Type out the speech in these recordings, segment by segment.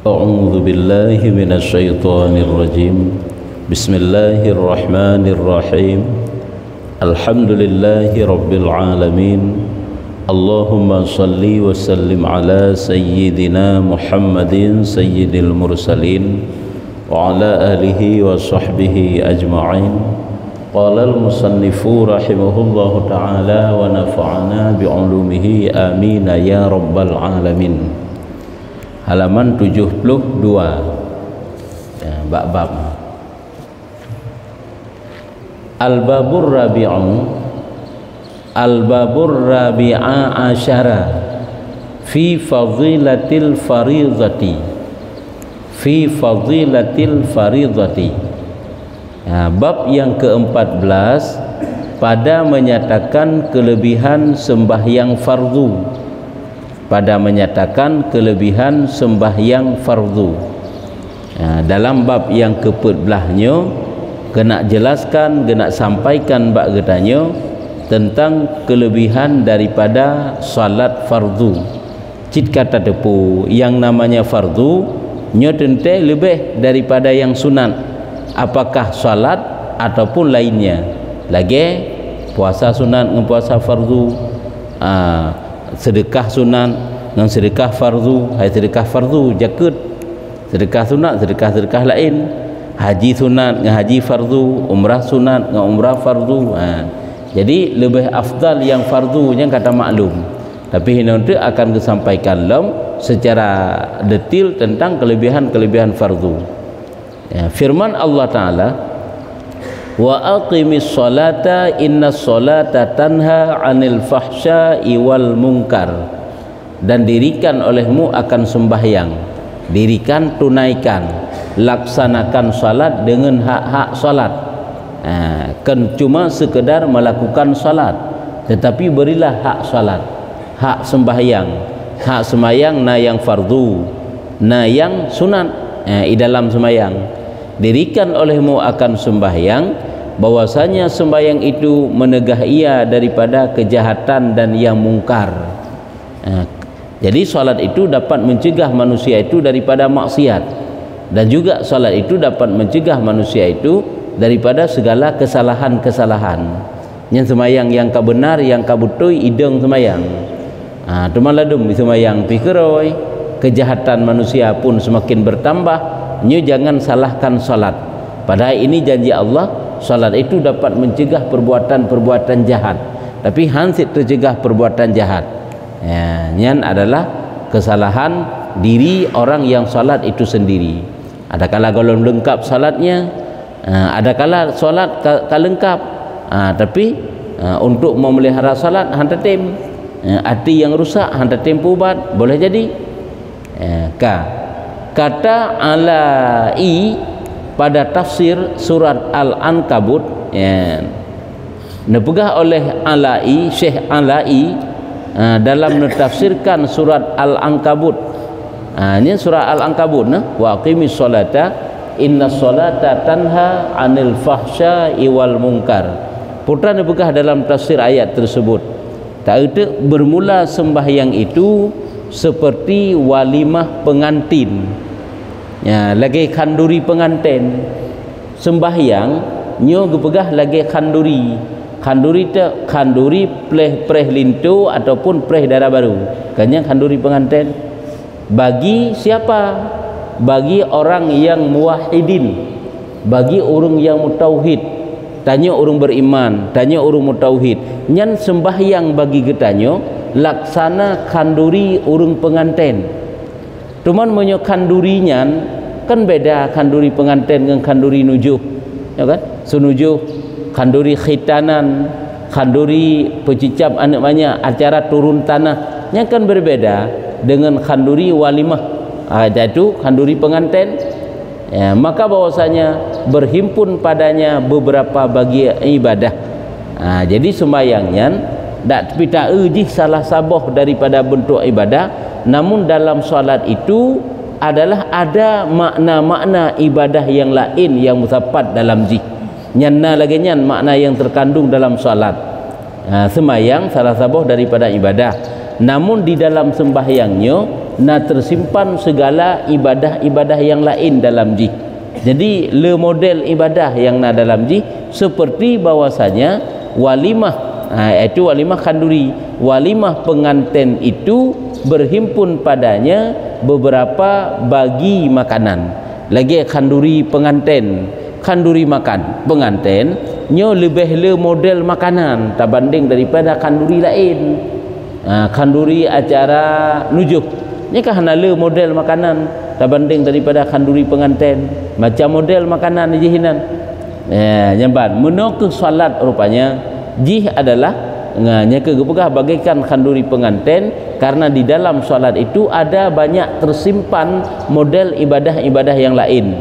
أعوذ بالله من الشيطان الرجيم بسم الله الرحمن الرحيم الحمد لله رب العالمين اللهم صل وسلم على سيدنا محمد سيد المرسلين وعلى آله وصحبه أجمعين قال المصنف رحمه الله تعالى ونفعنا بعلومه آمين يا رب العالمين. Halaman 72 ya, bab Al-babur rabi'a asyara fi fadilatil faridati ya, bab yang ke-14 pada menyatakan kelebihan sembahyang fardu, ya, dalam bab yang ke-14 kena jelaskan, kena sampaikan bab getanyo tentang kelebihan daripada salat fardu. Cit kata tepu yang namanya fardu nyo tente lebih daripada yang sunat, apakah salat ataupun lainnya. Lagi puasa sunat dengan puasa fardu, sedekah sunat dengan sedekah fardu, hai sedekah fardu jakut, sedekah sunat sedekah lain, haji sunat dengan haji fardu, umrah sunat dengan umrah fardu. Jadi lebih afdal yang fardu yang kata maklum, tapi nanti akan disampaikan secara detail tentang kelebihan fardu. Ya, firman Allah Ta'ala, wa aqimis salata innas salata tanha 'anil fahsya'i wal munkar, dan dirikan olehmu akan sembahyang, dirikan, tunaikan, laksanakan salat dengan hak-hak salat. Kan cuma sekedar melakukan salat, tetapi berilah hak salat, hak sembahyang na yang fardu, na yang sunat di dalam sembahyang. Dirikan olehmu akan sembahyang, bahwasanya sembahyang itu menegah ia daripada kejahatan dan yang mungkar. Jadi salat itu dapat mencegah manusia itu daripada maksiat, dan juga salat itu dapat mencegah manusia itu daripada segala kesalahan-kesalahan. Yang sembahyang yang kabenar, yang kabutui ideng sembahyang, tumaladum sembahyang pikeroi, kejahatan manusia pun semakin bertambah. Nyu jangan salahkan salat. Padahal ini janji Allah, salat itu dapat mencegah perbuatan-perbuatan jahat, tapi hansit tercegah perbuatan jahat. Ya, nyan adalah kesalahan diri orang yang salat itu sendiri. Adakala golong lengkap salatnya, adakala salat kalengkap, tapi untuk memelihara salat hanta tem, hati yang rusak hanta tem ubat boleh jadi. Kata Alai pada tafsir surat Al-Ankabut, ya, nepegah oleh Alai, Syekh Alai, dalam menafsirkan surat Al-Ankabut. Ini surat Al-Ankabut, wa aqimis salata innas salata tanha 'anil fahsya'i wal munkar. Putra nepegah dalam tafsir ayat tersebut, tak ada bermula sembahyang itu seperti walimah pengantin, ya, lagi kanduri pengantin. Sembahyang nyo gepegah lagi kanduri te kanduri preh lintu ataupun preh darah baru, kanya kanduri pengantin. Bagi siapa? Bagi orang yang muwahhidin, bagi orang yang mutauhid. Tanya orang beriman, tanya orang mutauhid, nyan sembahyang bagi getanyo laksana kanduri urung pengantin. Cuman menyo kandurinya kan beda, kanduri pengantin dengan kanduri nujuh, ya kan? Sunujuh, kanduri khitanan, kanduri pecicap anak banyak, acara turun tanah, yang kan berbeda dengan kanduri walimah. Itu kanduri pengantin. Ya, maka bahwasanya berhimpun padanya beberapa bagian ibadah. Jadi sembahyangnya tapi tak uji salah saboh daripada bentuk ibadah, namun dalam solat itu adalah ada makna-makna ibadah yang lain yang mutapat dalam jih. Nyanna lagi nyan makna yang terkandung dalam solat. Sembahyang salah saboh daripada ibadah, namun di dalam sembahyangnya na tersimpan segala ibadah-ibadah yang lain dalam jih. Jadi le model ibadah yang na dalam jih seperti bahwasanya walimah, itu walimah kanduri, walimah pengantin itu berhimpun padanya beberapa bagi makanan. Lagi kanduri pengantin, kanduri makan pengantin nyo lebih le model makanan terbanding daripada kanduri lain. Kanduri acara nujuh ni kahana le model makanan terbanding daripada kanduri pengantin, macam model makanan jihinan. Nyamban meno ke solat rupanya jih adalah nyaka gepegah bagaikan kanduri pengantin, karena di dalam solat itu ada banyak tersimpan model ibadah-ibadah yang lain.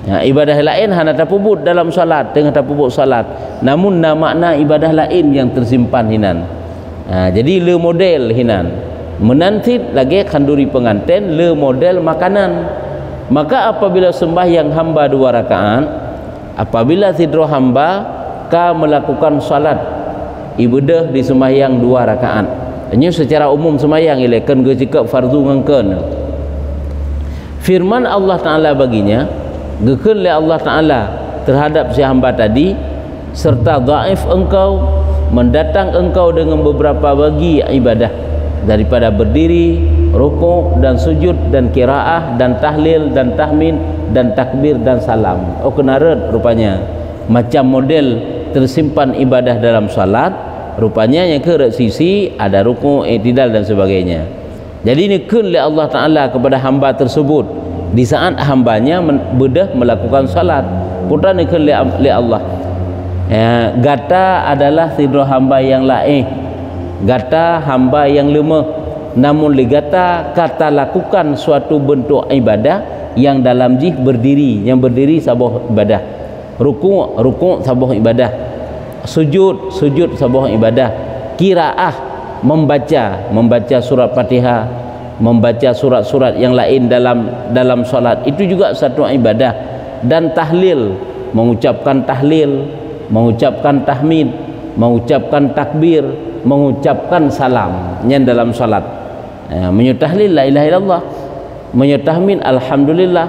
Ibadah lain hana tapubut dalam solat, tengah tapubut solat, namun makna ibadah lain yang tersimpan hinan. Jadi le model hinan menantit lagi kanduri pengantin le model makanan. Maka apabila sembahyang hamba 2 rakaat, apabila tidro hamba ka melakukan salat ibadah di sembahyang 2 rakaat, ini secara umum sembahyang ilakan ke cakap fardu ngangken. Firman Allah Taala baginya gekeun le Allah Taala terhadap si hamba tadi, serta dhaif engkau, mendatang engkau dengan beberapa bagi ibadah daripada berdiri, rukuk dan sujud dan qiraah dan tahlil dan tahmid dan takbir dan salam. Oh kenaret rupanya macam model tersimpan ibadah dalam salat, rupanya yang ke sisi ada rukuk, i'tidal dan sebagainya. Jadi ini kun oleh Allah Taala kepada hamba tersebut di saat hambanya bedah melakukan salat. Putra ni kun oleh Allah. Gata adalah tidur hamba yang lain, gata hamba yang lemah, namun ligata kata lakukan suatu bentuk ibadah yang dalam jih berdiri, yang berdiri sabuh ibadah, rukuk sabuh ibadah, sujud sabuh ibadah, qiraah membaca surat Fatihah, membaca surat-surat yang lain dalam salat itu juga satu ibadah, dan tahlil, mengucapkan tahlil, mengucapkan tahmid, mengucapkan takbir, mengucapkan salam yang dalam salat. Menyutahlil la ilaha illallah, menyutahmin alhamdulillah,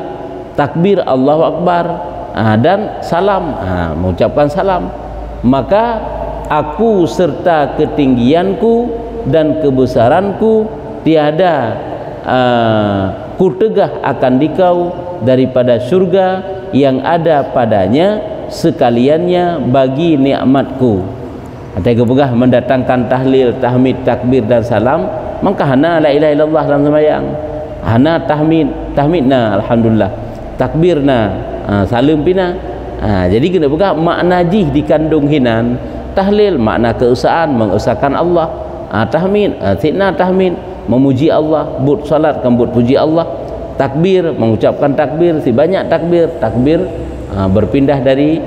takbir Allahu akbar, dan salam, mengucapkan salam. Maka aku serta ketinggianku dan kebesaranku tiada ku tegah akan dikau daripada syurga yang ada padanya sekaliannya bagi nikmatku. Atau kepegah mendatangkan tahlil, tahmid, takbir dan salam, maka hana la ilaha illallah dalam sembahyang, hana tahmidna alhamdulillah, takbirna salim pina. Jadi kena pegah makna jih dikandung hinan. Tahlil makna keesaan, mengesahkan Allah, tahmid sitna tahmid, memuji Allah, but salat kan but puji Allah, takbir mengucapkan takbir, si banyak takbir berpindah dari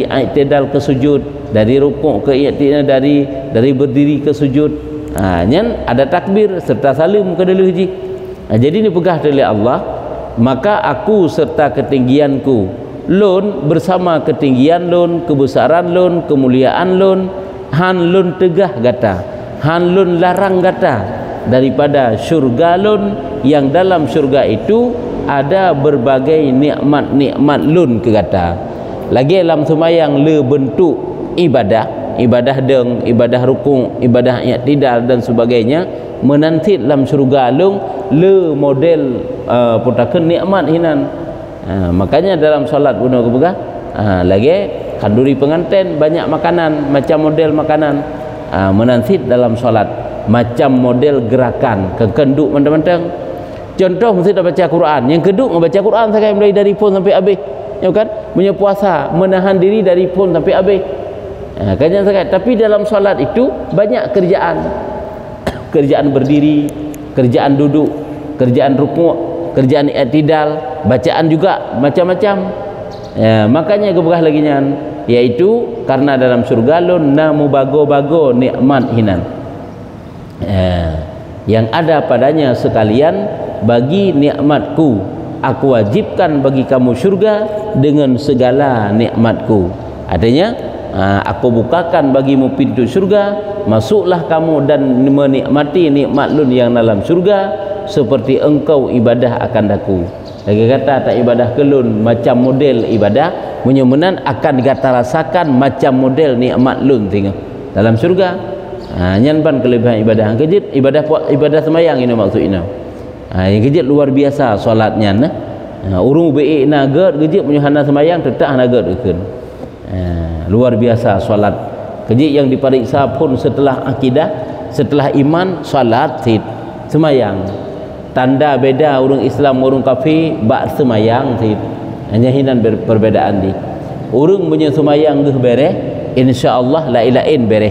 i'tidal ke sujud, dari rukuk ke i'tidal, dari berdiri ke sujud, nyan ada takbir serta salim ke dalam haji. Jadi ini pegah oleh Allah, maka aku serta ketinggianku lun bersama ketinggian lun, kebesaran lun, kemuliaan lun, han lun tegah gata, han lun larang gata daripada syurga lun, yang dalam syurga itu ada berbagai nikmat-nikmat lun ke kata. Lagi dalam sembahyang le bentuk ibadah deng, ibadah rukuk, ibadah i'tidal dan sebagainya, menanti dalam syurga lung le model putakeun nikmat hinan. Makanya dalam salat guna kepegah lagi kanduri pengantin banyak makanan, macam model makanan, menanti dalam salat macam model gerakan kekenduk mentang-mentang. Contoh mesti dah baca Quran, yang keduk membaca Quran sekali mulai dari pun sampai habis, ya kan? Punya puasa menahan diri dari pun sampai habis. Kajian sekali. Tapi dalam solat itu banyak kerjaan, kerjaan berdiri, kerjaan duduk, kerjaan rukuk, kerjaan i'tidal, bacaan juga macam-macam. Makanya kebegah lagi nyan, yaitu karena dalam surga lun namu bago-bago nikmat hinan. Yang ada padanya sekalian bagi nikmatku, aku wajibkan bagi kamu syurga dengan segala nikmatku. Artinya aku bukakan bagimu pintu syurga, masuklah kamu dan menikmati nikmat lun yang dalam syurga seperti engkau ibadah akan daku. Lagi kata tak ibadah kelun macam model ibadah menyemenan akan kata rasakan macam model nikmat lun tengok dalam syurga. Nyan pan kelebihan ibadah kejit ibadah semayang ini maksud ini. Yang kejit luar biasa solatnya nah. Urung be naga kejit punya hana semayang tetap naga dekeun. Luar biasa solat. Kejit yang diperiksa pun setelah akidah, setelah iman, solat semayang. Tanda beda orang Islam orang kafir bak semayang hanya hinan perbedaan di orang punya semayang geh bereh insyaallah la ilain bereh,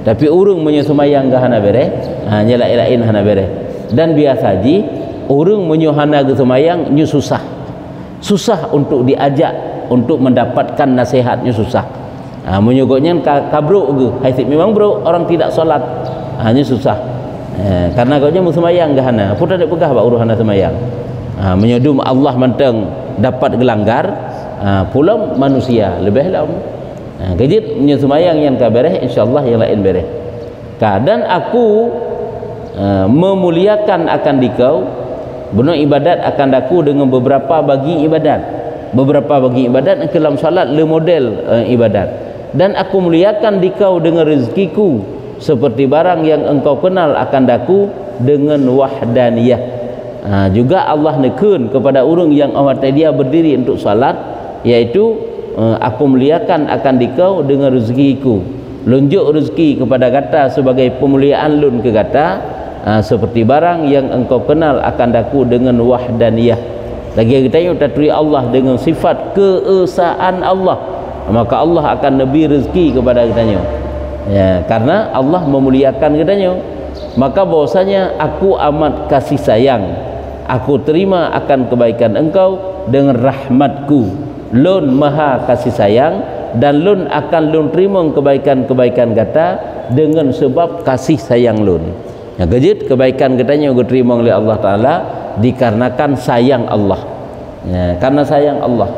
tapi orang punya semayang geh hana bereh hanya la ilain hana bereh. Dan biasa ji orang punya hana geh semayang nyu susah untuk diajak untuk mendapatkan nasihatnya susah. Menyogoknya kabruk geh hasil memang bro orang tidak solat hanya susah. Karena kau mu semayang gahana putra dak pegah ba uruhana semayang. Menyodum Allah menteng dapat gelanggar pulang manusia lebih lah. Kejit punya semayang yang ka bereh insyaallah yang lain bereh. Dan aku memuliakan akan dikau benar ibadat akan daku dengan beberapa bagi ibadat dalam salat le model ibadat. Dan aku muliakan dikau dengan rezekiku seperti barang yang engkau kenal akan daku dengan wahdaniyah. Juga Allah nekun kepada orang yang awak dia berdiri untuk salat, yaitu aku muliakan akan dikau dengan rezekiku. Lunjuk rezeki kepada kata sebagai pemuliaan lun ke kata seperti barang yang engkau kenal akan daku dengan wahdaniyah. Lagi kita yang taturi Allah dengan sifat keesaan Allah, maka Allah akan lebih rezeki kepada kitanya. Ya, karena Allah memuliakan katanya, maka bahwasanya aku amat kasih sayang, aku terima akan kebaikan engkau dengan rahmatku. Lun maha kasih sayang dan lun akan lun terima kebaikan-kebaikan kata dengan sebab kasih sayang lun. Ya, kejit kebaikan katanya yang diterima oleh Allah Taala dikarenakan sayang Allah. Ya, karena sayang Allah.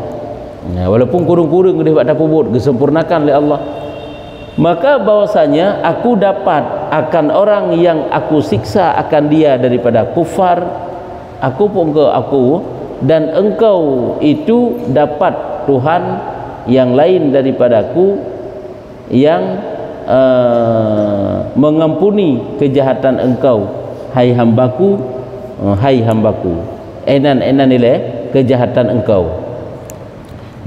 Ya, walaupun kurung-kurung gede pada pubut disempurnakan oleh Allah. Maka bahwasanya aku dapat akan orang yang aku siksa akan dia daripada kufar, aku pun ke aku, dan engkau itu dapat Tuhan yang lain daripadaku yang mengampuni kejahatan engkau, hai hambaku, enan nilai kejahatan engkau.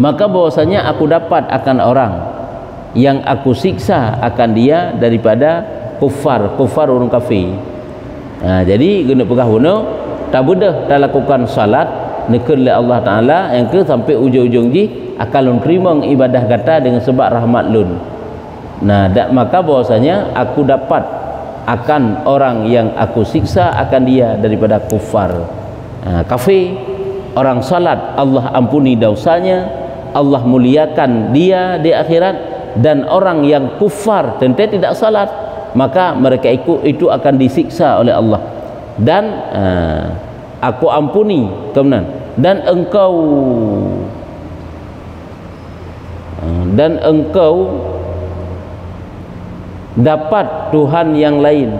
Maka bahwasanya aku dapat akan orang yang aku siksa akan dia daripada kufar orang kafir. Jadi guna pegah guna tak bedah tak lakukan salat nekun oleh Allah Taala yang ke sampai ujung-ujung ji akan lun terima ibadah kata dengan sebab rahmat lun. Maka bahwasanya aku dapat akan orang yang aku siksa akan dia daripada kufar kafir. Orang salat Allah ampuni dosanya, Allah muliakan dia di akhirat. Dan orang yang kufar tentu tidak salat, maka mereka itu akan disiksa oleh Allah. Dan aku ampuni kemudian dan engkau dapat Tuhan yang lain.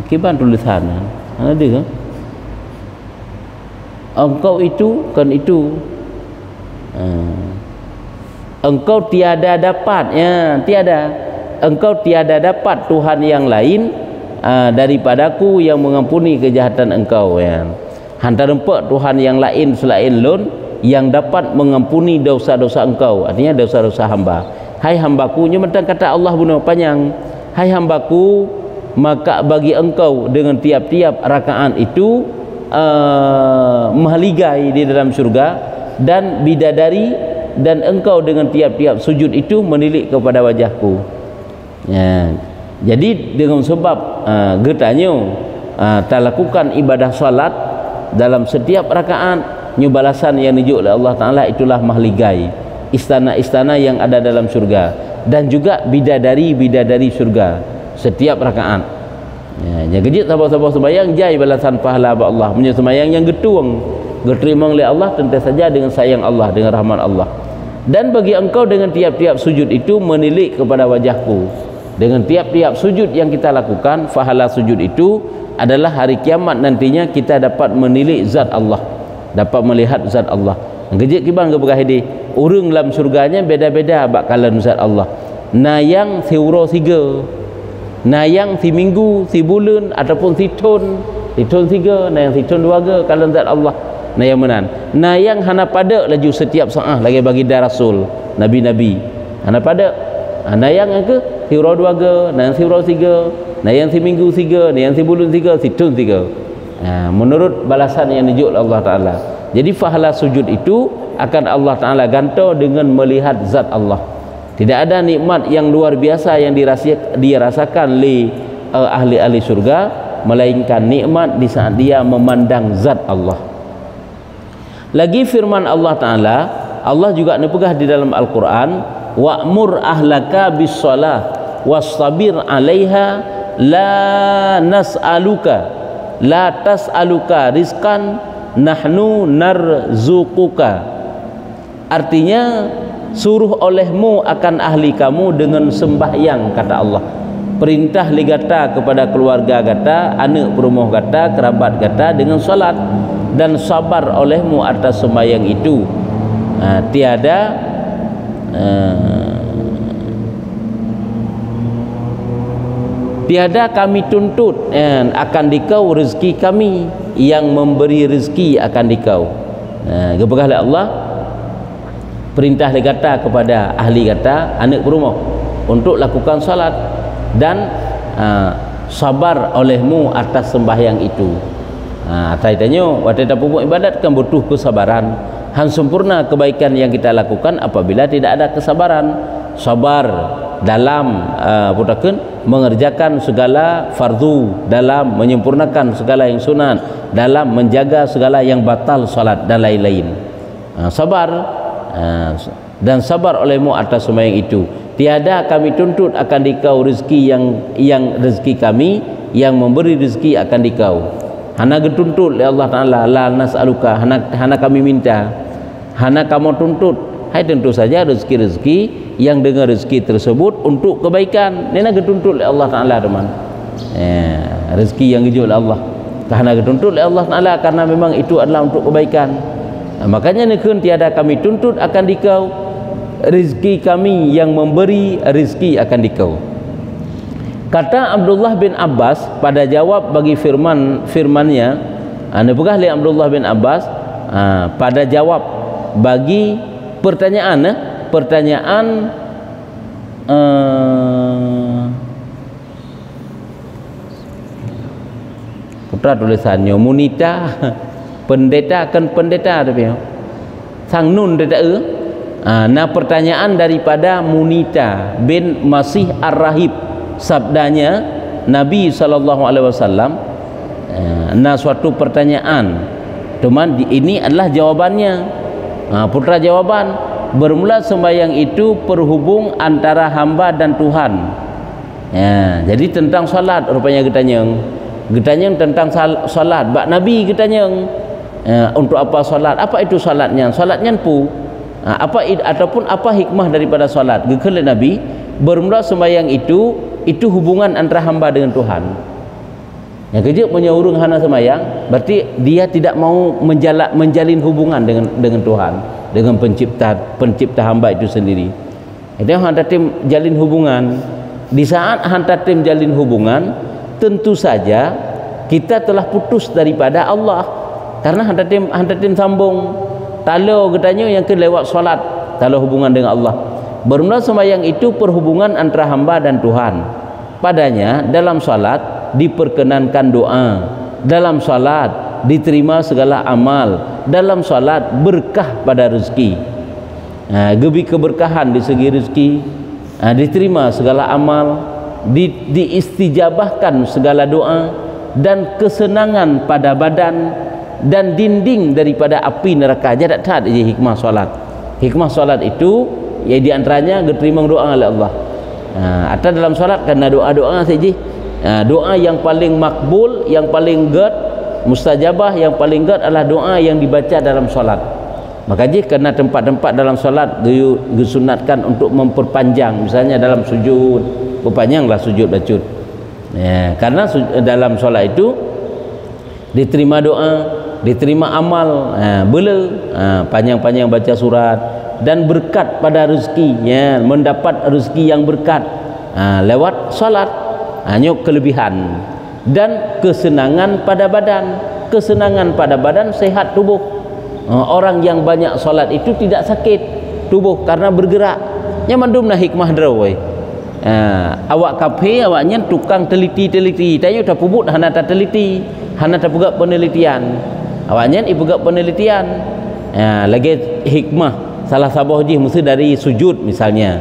Akibat tulisan ada kan? Engkau itu kan itu engkau tiada dapat, engkau tiada dapat Tuhan yang lain daripadaku yang mengampuni kejahatan engkau. Hantar empat Tuhan yang lain selain lun yang dapat mengampuni dosa-dosa engkau, artinya dosa-dosa hamba. Hai hambaku, nya mentang kata Allah guna panjang, hai hambaku, maka bagi engkau dengan tiap-tiap rakaat itu mahligai di dalam syurga dan bidadari, dan engkau dengan tiap-tiap sujud itu menilik kepada wajahku. Jadi dengan sebab getanya tak lakukan ibadah salat dalam setiap rakaat, nyu balasan yang dijuk oleh Allah Taala itulah mahligai, istana-istana yang ada dalam surga, dan juga bidadari surga setiap rakaat. Ya kejit sabar-sabar sembahyang jai balasan pahala Allah. Punya sembahyang yang getuang diterima oleh Allah tentu saja dengan sayang Allah, dengan rahmat Allah. Dan bagi engkau dengan tiap-tiap sujud itu menilik kepada wajahku. Dengan tiap-tiap sujud yang kita lakukan, pahala sujud itu adalah hari kiamat nantinya kita dapat menilik zat Allah, dapat melihat zat Allah. Gejek kibang ke berahidi urang dalam surganya beda-beda bakalan zat Allah. Nayang si uro tiga, nayang si minggu, si bulan ataupun si tahun tiga, nayang si tahun dua ke kalan zat Allah. Nayang menan, nayang hana pada laju setiap saat lagi bagi dah rasul nabi-nabi hana pada. Nayang ke si uro dua ke, nayang si uro tiga, nayang si minggu tiga, nayang si bulan tiga, si tahun tiga. Menurut balasan yang dijuk Allah Ta'ala. Jadi pahala sujud itu akan Allah Ta'ala gantung dengan melihat zat Allah. Tidak ada nikmat yang luar biasa yang dirasakan oleh ahli-ahli surga melainkan nikmat di saat dia memandang zat Allah. Lagi firman Allah Ta'ala, Allah juga nepegah di dalam Al-Quran, wa'mur ahlaka bis-shalah wastabir 'alaiha la tas'aluka rizqan nahnu narzuquka. Artinya suruh olehmu akan ahli kamu dengan sembahyang, kata Allah. Perintah ligata kepada keluarga gata, anak perumah gata, kerabat gata dengan salat, dan sabar olehmu atas sembahyang itu. Tiada kami tuntut akan dikau rezeki kami, yang memberi rezeki akan dikau. Gebegahlah Allah perintah legata kepada ahli kata anak berumah untuk lakukan salat dan sabar olehmu atas sembahyang itu. Tanya waktu kita buat ibadat kan butuh kesabaran. Han sempurna kebaikan yang kita lakukan apabila tidak ada kesabaran. Sabar dalam mengerjakan segala fardu, dalam menyempurnakan segala yang sunat, dalam menjaga segala yang batal salat dan lain-lain. Sabar dan sabar olehmu atas sembahyang itu. Tiada kami tuntut akan dikau rezeki yang rezeki kami, yang memberi rezeki akan dikau. Hana getuntut oleh Allah Ta'ala, la nas'aluka, hana kami minta, hana kamu tuntut. Hai, tentu saja rezeki-rezeki yang dengan rezeki tersebut untuk kebaikan nena getuntut oleh Allah Ta'ala teman. Rezeki yang dijul oleh Allah karena getuntut oleh Allah Ta'ala karena memang itu adalah untuk kebaikan. Makanya nekun tiada kami tuntut akan dikau, rezeki kami yang memberi rezeki akan dikau. Kata Abdullah bin Abbas pada jawab bagi firmannya, nepegah li Abdullah bin Abbas pada jawab bagi pertanyaan putra tulisannya munita pendeta kan pendeta tapi sang nun tidak nah pertanyaan daripada Munita bin Masih Ar-Rahib, sabdanya Nabi SAW. Nah suatu pertanyaan teman ini adalah jawabannya. Putra jawaban, bermula sembahyang itu perhubung antara hamba dan Tuhan. Jadi tentang salat rupanya getanyang tentang salat bak Nabi getanyang. Untuk apa salat? Apa itu salatnya? Salatnya pu ataupun apa hikmah daripada salat? Gekele Nabi, bermula sembahyang itu hubungan antara hamba dengan Tuhan. Yang kejap punya urung hana sembahyang, berarti dia tidak mau menjalin hubungan dengan Tuhan, dengan pencipta hamba itu sendiri. Itu hanta tim jalin hubungan. Di saat hanta tim jalin hubungan, tentu saja kita telah putus daripada Allah, karena hanta tim sambung. Kalau katanya yang ke lewat solat, kalau hubungan dengan Allah. Bermula sembahyang itu perhubungan antara hamba dan Tuhan. Padanya dalam salat diperkenankan doa, dalam salat diterima segala amal, dalam salat berkah pada rezeki. Gebi keberkahan di segi rezeki, diterima segala amal, diistijabahkan segala doa, dan kesenangan pada badan, dan dinding daripada api neraka. Jadi tak ada hikmah solat. Hikmah solat itu ya di antaranya diterima doa oleh Allah. Atau dalam solat karena doa-doa saja. Doa yang paling makbul, yang paling mustajabah, yang paling adalah doa yang dibaca dalam solat. Maka jika kerana tempat-tempat dalam solat disunatkan untuk memperpanjang, misalnya dalam sujud, perpanjanglah sujud bacud. Karena dalam solat itu diterima doa, diterima amal, panjang-panjang baca surat, dan berkat pada rezeki, ya, mendapat rezeki yang berkat lewat solat, hanya kelebihan. Dan kesenangan pada badan, kesenangan pada badan, sehat tubuh. Orang yang banyak solat itu tidak sakit tubuh karena bergerak. Yang mandumna hikmah drawai. Awak kafe awaknya tukang teliti tanya dah pubut hana tak teliti, hana tak pegak penelitian. Awaknya ipegak penelitian. Lagi hikmah salah sabah je mesti dari sujud misalnya.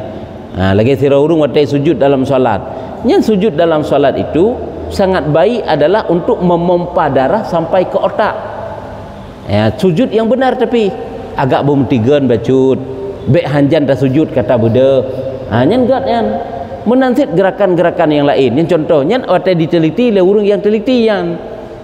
Lagi sira urung watai sujud dalam solat. Yang sujud dalam solat itu sangat baik adalah untuk memompa darah sampai ke otak. Sujud yang benar, tapi agak bumtigan bacut bek hanjan dah sujud kata Buddha. Nyen gat nyen menansit gerakan-gerakan yang lain. Yang contohnya watai diteliti le urung yang teliti yang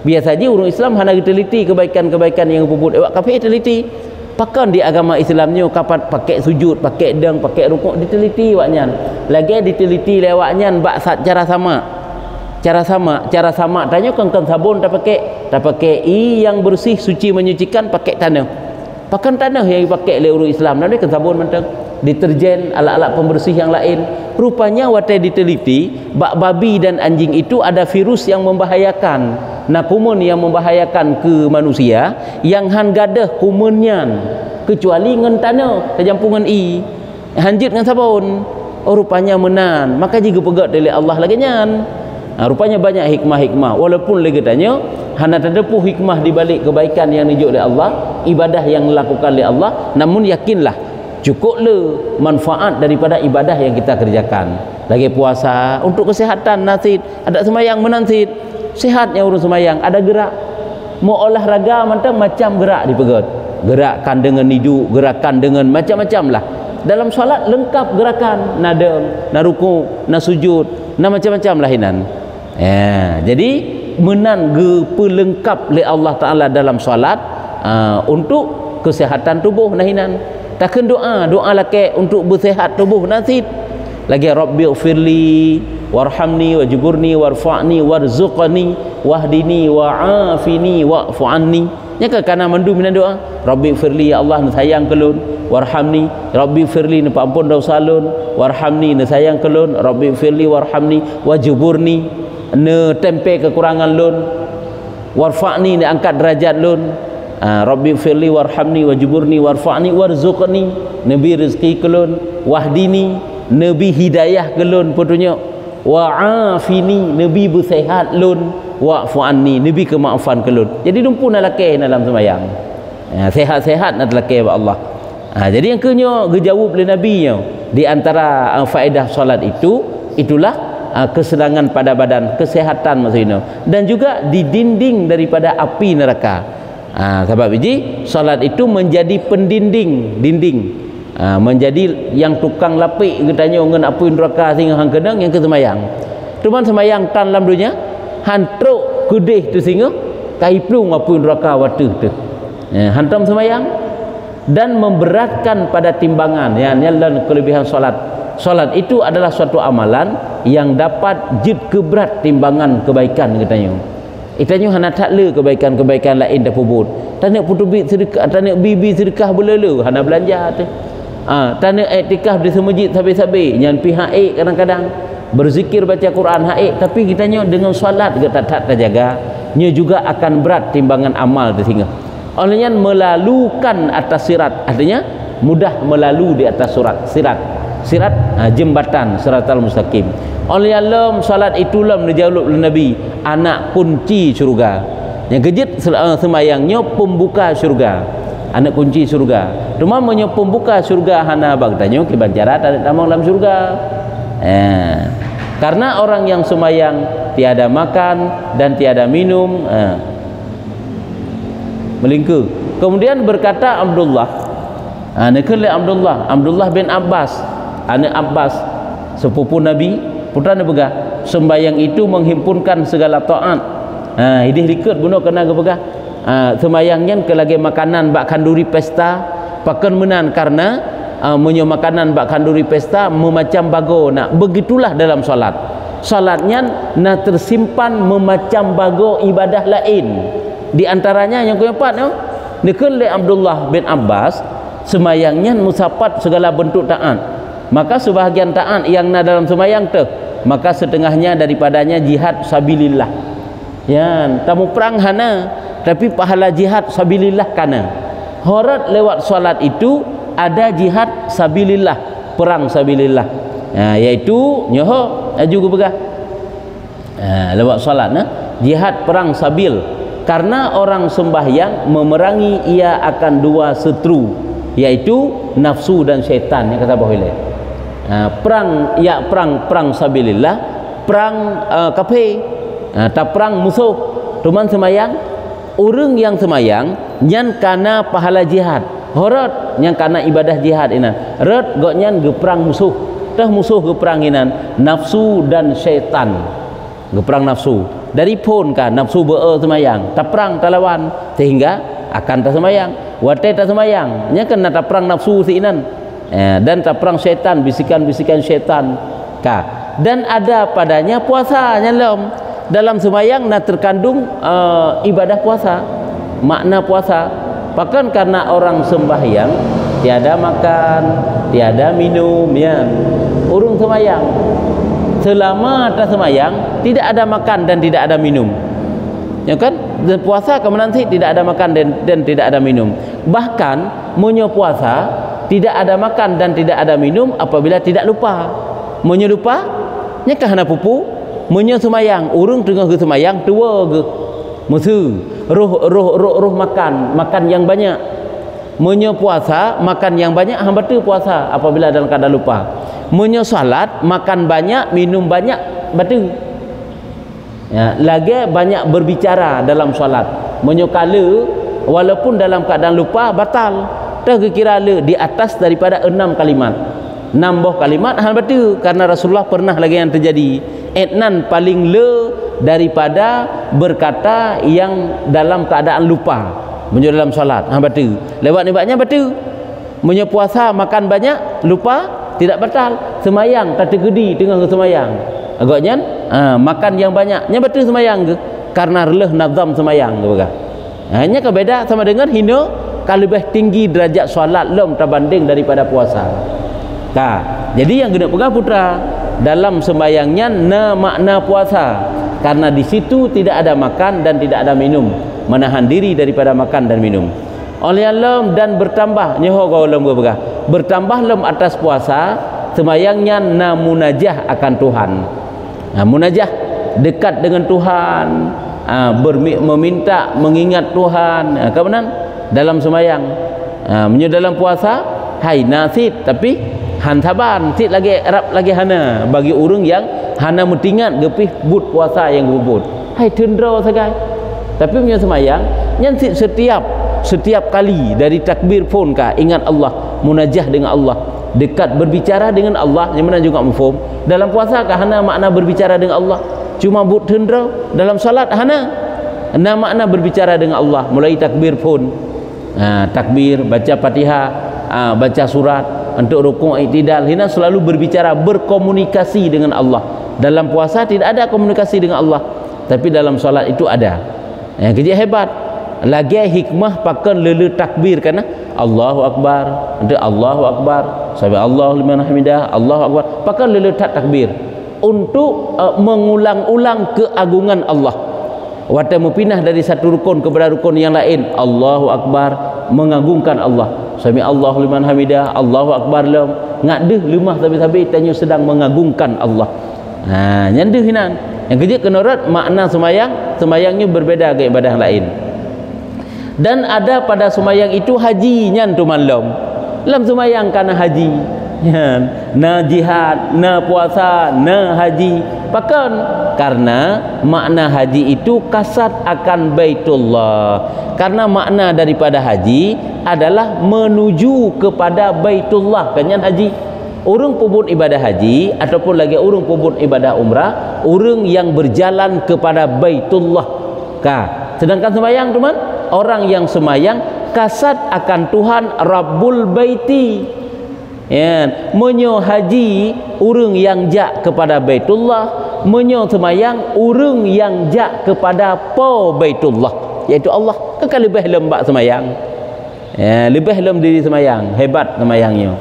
biasa je urung Islam hana diteliti kebaikan-kebaikan yang puput. Awak kafir teliti. Pakan di agama Islamnya kapan pakai sujud, pakai deng, pakai rukuk diteliti awaknya. Lagi diteliti lewatnya bak cara sama. Cara sama tanya kan sabun tak pakai yang bersih suci menyucikan, pakai tanah. Pakan tanah yang dipakai oleh orang Islam nanti kan sabun mentang, deterjen, alat-alat pembersih yang lain. Rupanya watai diteliti bak babi dan anjing itu ada virus yang membahayakan. Nah, kumun yang membahayakan ke manusia yang han gadah kumunnya kecuali ngan tanah terjampungan hanjit ngan sabun. Rupanya menan, maka jika pegat dari Allah lagi nyan. Rupanya banyak hikmah-hikmah, walaupun lagi tanya hana terdepuh hikmah di balik kebaikan yang dijuk oleh Allah, ibadah yang dilakukan oleh Allah, namun yakinlah cukuplah manfaat daripada ibadah yang kita kerjakan. Lagi puasa untuk kesihatan, nasid ada semayang menansid sehatnya urus semayang, ada gerak, mau olahraga macam gerak dipegat, gerakan dengan hidup, gerakan dengan macam-macam lah. Dalam solat lengkap gerakan, nada, naruku, nasujud, macam-macam lahinan. Jadi menan pelengkap oleh Allah Ta'ala dalam solat untuk kesihatan tubuh nahinan. Takkan doa laki untuk bersihat tubuh nasid. Lagi Rabbi ufirli warhamni wajburni warfa'ni warzuqni wahdini wa'afini wa'fu anni. Nyaka kana mandu minan doa Rabbi ufirli, ya Allah sayang kelun, warhamni, Rabbi ufirli ne ampun dosa lun, warhamni ne sayang kelun, Rabbi ufirli warhamni wajburni ne tempe kekurangan lun, warfa'ni ne angkat derajat lun, Rabbi firli warhamni wajburni warfa'ni warzuqni nabi rezeki kelun, wahdini nabi hidayah kelun putunya, wa'afini nabi bersihat lun, wa'fu anni nabi kemaafan kelun. Jadi dumpun lelaki dalam sembahyang, sehat-sehat nak lelaki ba Allah. Jadi yang kenyo gejawab oleh nabi di antara faedah solat itulah kesenangan pada badan, kesehatan maksudnya, dan juga didinding daripada api neraka. Sebab ini solat itu menjadi pendinding, menjadi yang tukang lapik katanya ngan api neraka sehingga hang kedang yang kesemayang. Cuman semayang tan dalam dunia hantruk kedih tu sehingga kaiplung api neraka watuh tu. Hantam semayang dan memberatkan pada timbangan. Yang kelebihan solat. Solat itu adalah suatu amalan yang dapat jid keberat timbangan kebaikan katanya. Itanya hana takle kebaikan-kebaikan lain dah pubut. Tanak putubit sedekah, tanak bibi sedekah belelu, hana belanja tu. Tanak iktikaf di semajid sabi-sabi, nyan pi haik kadang-kadang berzikir baca Quran haik, tapi kitanya dengan solat juga tak terjaga, nya juga akan berat timbangan amal tu sehingga. Olehnya melalukan atas sirat, artinya mudah melalu di atas sirat jembatan siratal mustaqim. Oleh Allah salat itulah menjawab oleh Nabi anak kunci syurga. Yang kejit semayangnya pembuka syurga, anak kunci syurga. Cuma pembuka syurga hana bagtanya kebancara tak tamang dalam syurga. Karena orang yang semayang tiada makan dan tiada minum, melingku. Kemudian berkata Abdullah, Abdullah bin Abbas, anak Abbas sepupu Nabi, putra Nabi begah, sembayang itu menghimpunkan segala taat. Ini rikut bunuh kena begah. Sembayangnya ke lagi makanan bak kanduri pesta, pakan menan karena menyo makanan bak kanduri pesta memacam bago. Nah, begitulah dalam solat. salatnya na tersimpan memacam bago ibadah lain. Di antaranya yang keempat dikul Abdullah bin Abbas semayangnya musafat segala bentuk taat. Maka sebahagian taat yang na dalam semayang tu, maka setengahnya daripadanya jihad sabilillah. Ya, tamu perang hana, tapi pahala jihad sabilillah kana. Horat lewat solat itu ada jihad sabilillah, perang sabilillah. Iaitu nyoho juga begah. Lewat solat jihad perang sabil. Karena orang sembahyang memerangi ia akan dua setru, yaitu nafsu dan syaitan, yang kata boleh. Perang sabilillah, perang kafir, tak perang musuh. Tuman semayang, orang yang semayang nyan kana pahala jihad, horat yang kana ibadah jihad ina, red gok nyan ge perang musuh. Tah musuh ge perang inan nafsu dan syaitan, ge perang nafsu. Dari pun kan nafsu semayang, tak perang tak lawan, sehingga akan tak semayang. Watai tak semayang, nya kena tak perang nafsu siinan, dan tak perang syaitan, bisikan-bisikan syaitan. Dan ada padanya puasa nyalom. Dalam semayang na terkandung ibadah puasa, makna puasa. Bahkan karena orang sembahyang tiada makan, tiada minum, ya. Urung semayang. Selama tak semayang tidak ada makan dan tidak ada minum, ya kan? Dan puasa kemudian tidak ada makan dan tidak ada minum. Bahkan munyo puasa tidak ada makan dan tidak ada minum apabila tidak lupa. Munyo lupa nya kahana pupu, munyo semayang urung tengah ke semayang tua ke musuh roh makan yang banyak. Munyo puasa makan yang banyak hamba tu puasa apabila dalam keadaan lupa. Munyo salat makan banyak minum banyak batu. Ya, lagi banyak berbicara dalam salat. Munyo kala walaupun dalam keadaan lupa batal. Dah kira le di atas daripada 6 kalimat. 6 buah kalimat hal batu karena Rasulullah pernah lagi yang terjadi. Etnan paling le daripada berkata yang dalam keadaan lupa. Munyo dalam salat hal batu. Lewat nibatnya batu. Munyo puasa makan banyak lupa tidak batal. Semayang tak tergedi tengah semayang agaknya makan yang banyak nya betul semayang ke karena releh nazam semayang ke baga. Hanya kebeda sama dengan hina kalau lebih tinggi derajat solat lom terbanding daripada puasa. Jadi yang kena pegang putra dalam sembayangnya na makna puasa karena di situ tidak ada makan dan tidak ada minum, menahan diri daripada makan dan minum. Oleh Allah dan bertambah nyoho kau lom ke baga. Bertambah lem atas puasa semayangnya na munajah akan Tuhan. Munajah dekat dengan Tuhan, meminta mengingat Tuhan. Kemudian dalam semayang dalam puasa hai nasid tapi han saban sit lagi Arab lagi hana bagi orang yang hana mutingat gepih but puasa yang bubut hai tendra sagai. Tapi punya semayang nyan setiap kali dari takbir pun ingat Allah, munajah dengan Allah, dekat berbicara dengan Allah, yang mana juga mafhum. Dalam puasa hana makna berbicara dengan Allah, cuma but tendra. Dalam salat hana makna berbicara dengan Allah, mulai takbir pun takbir, baca Fatihah, baca surat, untuk rukuk i'tidal, hina selalu berbicara, berkomunikasi dengan Allah. Dalam puasa tidak ada komunikasi dengan Allah, tapi dalam salat itu ada. Yang kerja hebat lagi hikmah pakan lele takbir karena Allahu Akbar, untuk Allahu Akbar, sampai Allahu liman hamidah, Allahu Akbar, pakan lele takbir untuk mengulang-ulang keagungan Allah. Wata mempindah dari satu rukun kepada rukun yang lain, Allahu Akbar, mengagungkan Allah. Sami Allahu liman hamidah, Allahu Akbar lam ngadeh lemah tapi tanya sedang mengagungkan Allah. Nyandeh hinan. Yang kerja kenorat makna semayangnya berbeza dengan ibadah lain. Dan ada pada semayang itu haji nyan tu malam. Dalam semayang kana haji. Na jihad, na puasa, na haji. Bahkan karena makna haji itu kasat akan Baitullah. Karena makna daripada haji adalah menuju kepada Baitullah. Kanyan haji. Orang pun ibadah haji ataupun lagi orang pun ibadah umrah, orang yang berjalan kepada Baitullah. Sedangkan semayang teman, orang yang semayang kasat akan Tuhan Rabbul Baiti. Menyo haji orang yang jak kepada Baitullah, menyo semayang urang yang jak kepada po Baitullah, iaitu Allah. Kan lebih lembak semayang, lebih lem diri semayang, hebat semayangnya.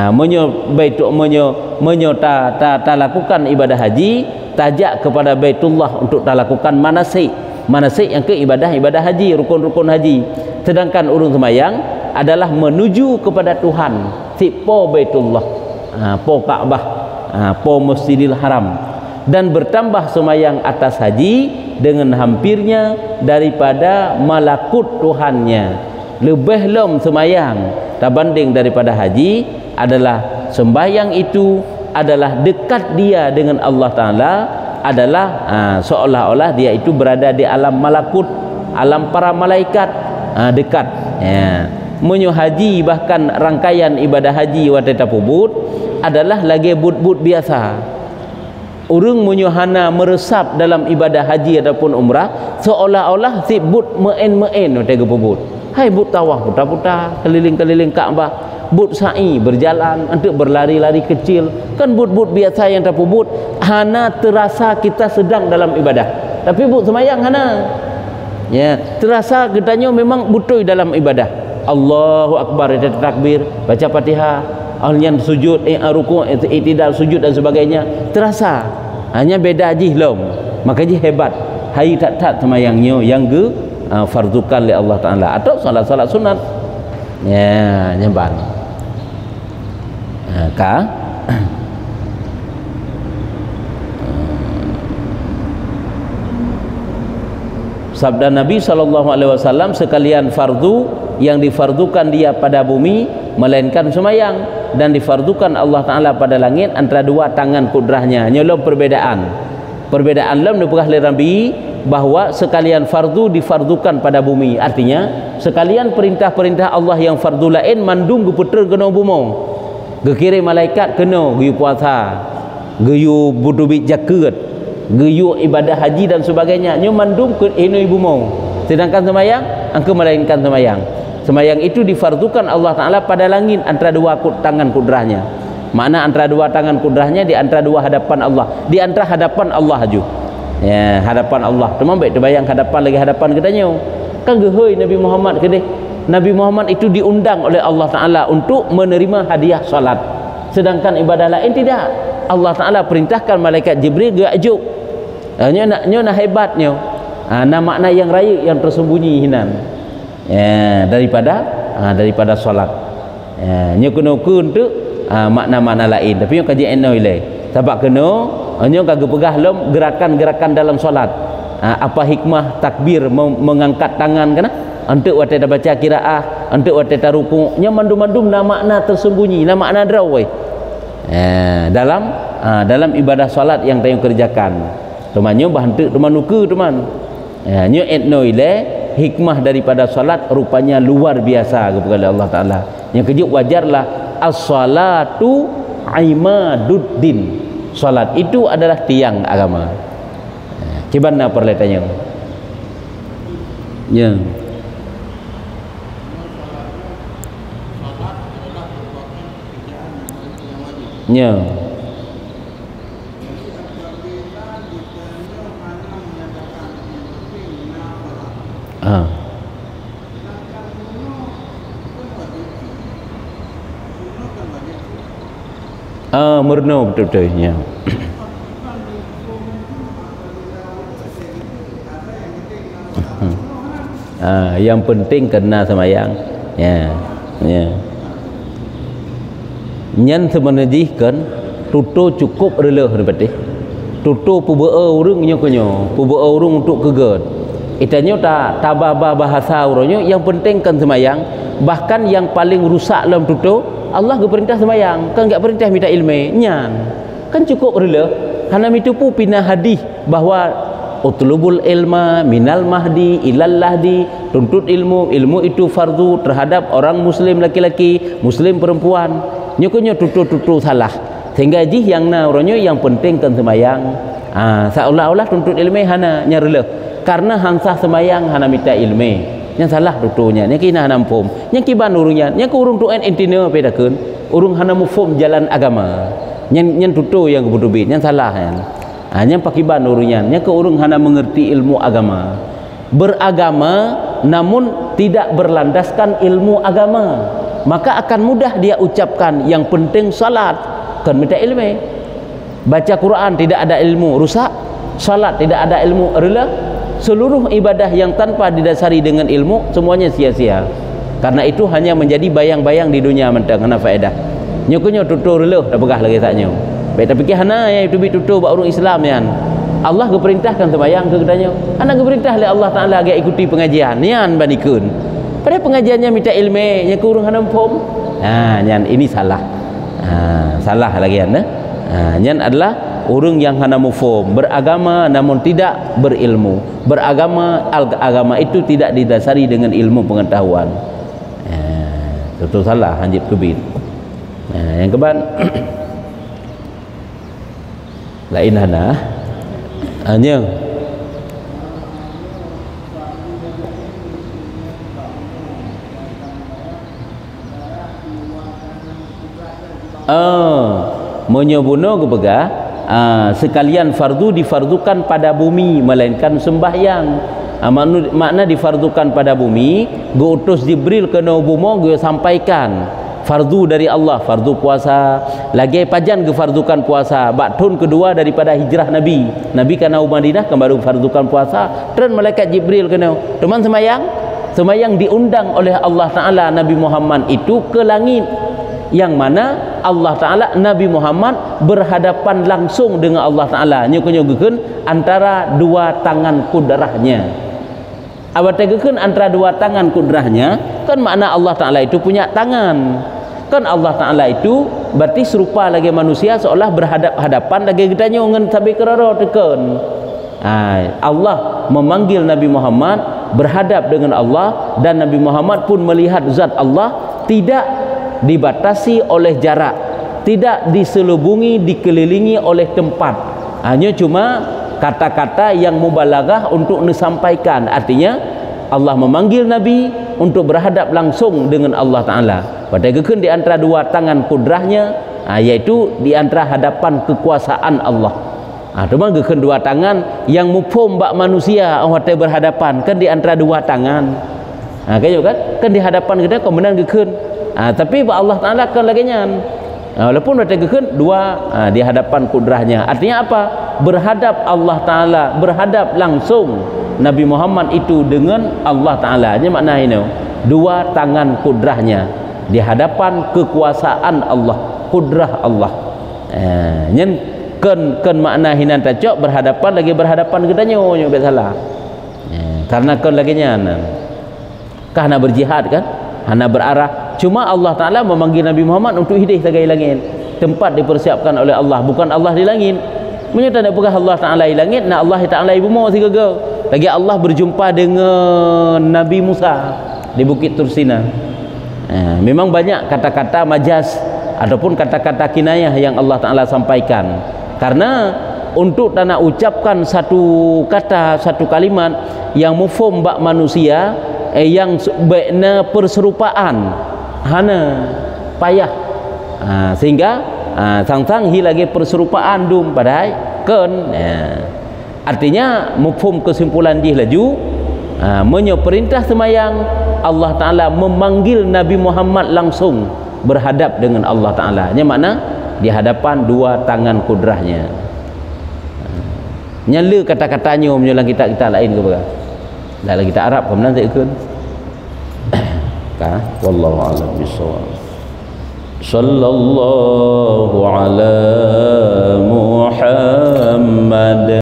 Menyo ta lakukan ibadah haji, tajak kepada Baitullah untuk ta lakukan manasik yang ke ibadah haji, rukun-rukun haji. Sedangkan urang semayang adalah menuju kepada Tuhan, si po Baitullah, po Ka'bah, po Masjidil Haram, dan bertambah semayang atas haji dengan hampirnya daripada malakut Tuhannya. Lebih lem semayang terbanding daripada haji adalah sembahyang itu adalah dekat dia dengan Allah Ta'ala, adalah seolah-olah dia itu berada di alam malakut, alam para malaikat, dekat. Menyo haji, bahkan rangkaian ibadah haji waktu tapubut adalah lagi but-but biasa. Urang menyohana meresap dalam ibadah haji ataupun umrah seolah-olah si but me'en waktu tapubut. Hai but tawaf putar-putar keliling-keliling Kaabah, but sa'i berjalan untuk berlari-lari kecil, kan but-but biasa yang tapubut. Hana terasa kita sedang dalam ibadah, tapi but semayang hana, terasa kitanya memang betul dalam ibadah. Allahu Akbar, takbir, baca Fatihah, ahlian sujud, rukuk, i'tidal sujud dan sebagainya, terasa. Hanya beda aja lom. Makanya hebat hai tak semayangnya yang fardukan oleh Allah Ta'ala, atau salat-salat sunat nyemban sabda Nabi SAW, sekalian fardu yang difardukan dia pada bumi melainkan semayang, dan difardukan Allah Ta'ala pada langit antara dua tangan kudrahnya. Nyolong perbedaan lam dipegah oleh Nabi bahwa sekalian fardu difardukan pada bumi, artinya sekalian perintah-perintah Allah yang fardu lain mandung geputer kena bumong, gekiri malaikat kena geyu puasa, geyu budubit jaket, geyu ibadah haji dan sebagainya, nyo mandung ke inui bumong. Sedangkan semayang angka melainkan semayang itu difardukan Allah Ta'ala pada langit antara dua tangan kudrahnya. Makna antara dua tangan kudrahnya di antara dua hadapan Allah, di antara hadapan Allah aju. Hadapan Allah. Teman baik terbayang hadapan katanya. Kan gehoi Nabi Muhammad ke deh. Nabi Muhammad itu diundang oleh Allah Ta'ala untuk menerima hadiah salat. Sedangkan ibadah lain tidak. Allah Ta'ala perintahkan malaikat Jibril ge ajuk. Nyo nak hebatnya. Makna yang raya yang tersembunyi hinan. Daripada salat. Nyo kena untuk makna-makna lain, tapi yang kaji eno ile sebab kena hanya kagak pegah lom gerakan-gerakan dalam solat. Apa hikmah takbir mengangkat tangan kana untuk waktu dah baca qiraah, untuk waktu dah rukuk, nya mandum-mandum na makna tersembunyi, na makna drawai dalam ibadah solat yang tayong kerjakan. Temannya bahantu teman nuku teman. Nya eno ile hikmah daripada solat rupanya luar biasa kepada Allah Ta'ala. Yang kejut wajarlah as-salatu imaduddin. Salat itu adalah tiang agama. Gimana perletanya? Ya. Ya. Murno betul-betul ya. Yang penting kena semayang ya. Nyan semenajihkan tutu cukup releh daripada tutu pubea urang nya kenyo pubea urang untuk keget itanya tabah bahasa urangnya. Yang penting kan semayang. Bahkan yang paling rusak dalam tutu Allah ke perintah semayang, kan enggak perintah minta ilmu nyan, kan cukup rela. Hanam itu pun pinah hadis bahwa utlubul ilma minal mahdi ilal lahdi, tuntut ilmu itu fardu terhadap orang muslim laki-laki, muslim perempuan. Nyokonyo tutu salah, sehingga jih yang na orangnya yang penting kan semayang. Seolah-olah tuntut ilmu hana nyarela, karena hansa semayang hana minta ilmu. Yang salah tutunya, yang kina hana mufum, yang kiban urungnya, yang ke urung tuan intina pedakeun, urung hana mufum jalan agama, yang tutu yang kebudubit, yang salah kan. hanya pakiban urunyan nya ke urung hana mengerti ilmu agama, beragama namun tidak berlandaskan ilmu agama, maka akan mudah dia ucapkan yang penting salat kan minta ilmu, baca Quran tidak ada ilmu rusak, salat tidak ada ilmu rela, seluruh ibadah yang tanpa didasari dengan ilmu semuanya sia-sia. Karena itu hanya menjadi bayang-bayang di dunia mentang hana faedah. Nyokonyo tutur rela dah pegah lagi taknyo. Baik tapi hana yang itu tutur bak orang Islam yan. Allah keperintahkan sembahyang ke katanya. Hana keperintah oleh Allah Taala agak ikuti pengajian. Nian bandikun. Pada pengajiannya minta ilmu, nya kurang hana faham. Nyan ini salah. Salah lagi yan. Nyan adalah orang yang hana mufhum, beragama namun tidak berilmu. Beragama agama itu tidak didasari dengan ilmu pengetahuan. Itu salah hanjib kebir. Yang keban lain hana hanya menyobuno ke pegah sekalian fardu difardukan pada bumi melainkan sembahyang. Makna difardukan pada bumi, go utus Jibril ke Nabumo go sampaikan fardu dari Allah, fardu puasa, lagi pajan ke fardukan puasa, baktun kedua daripada hijrah Nabi kana Madinah kan baru fardukan puasa, dan malaikat Jibril kena teman semayang diundang oleh Allah Taala Nabi Muhammad itu ke langit, yang mana Allah Taala Nabi Muhammad berhadapan langsung dengan Allah Taala, nyokeun antara dua tangan kudrahnya. Abategeun antara dua tangan kudrahnya kan makna Allah Taala itu punya tangan. Kan Allah Taala itu berarti serupa lagi manusia seolah berhadap-hadapan lagi kita nyon sabi kerara teken. Allah memanggil Nabi Muhammad berhadap dengan Allah, dan Nabi Muhammad pun melihat zat Allah, tidak dibatasi oleh jarak, tidak diselubungi dikelilingi oleh tempat, hanya cuma kata-kata yang mubalaghah untuk disampaikan. Artinya Allah memanggil Nabi untuk berhadap langsung dengan Allah Ta'ala. Padahal di antara dua tangan kudrahnya, yaitu di antara hadapan kekuasaan Allah. Cuma dua tangan yang mufhum bak manusia awak berhadapan kan di antara dua tangan. Kayak kan di hadapan kita kemudian gekun. Tapi bak Allah Ta'ala kan lagi nyan. Walaupun ada gekun dua di hadapan kudrahnya. Artinya apa? Berhadap Allah Ta'ala, berhadap langsung Nabi Muhammad itu dengan Allah Ta'ala. Ini makna ini, dua tangan kudrahnya di hadapan kekuasaan Allah, kudrah Allah. Nyen ken makna hinan tacok berhadapan lagi berhadapan kita nyo salah. Karena kan lagi nyan karena berjihad kan, hana berarah. Cuma Allah Ta'ala memanggil Nabi Muhammad untuk hidup sebagai langit, tempat dipersiapkan oleh Allah, bukan Allah di langit. Menyata nak pegah Allah Ta'ala di langit, nak Allah Ta'ala ibu mau sigaga. Lagi Allah berjumpa dengan Nabi Musa di Bukit Tursina. Memang banyak kata-kata majaz ataupun kata-kata kinayah yang Allah Ta'ala sampaikan. Karena untuk tak nak ucapkan satu kata, satu kalimat yang mufhum bak manusia, yang baiknya perserupaan, hana payah. Sehingga sang-sang hi lagi perserupaan dum padai kan. Artinya mufhum kesimpulan dia laju menyo perintah semayang, Allah Ta'ala memanggil Nabi Muhammad langsung berhadap dengan Allah Ta'ala. Nya makna di hadapan dua tangan kudrahnya. Nyala kata-katanya menyolang kita lain ke apa? Dalam kita Arab kemudian tak ikut. Wallahu a'lam bishawab. Sallallahu ala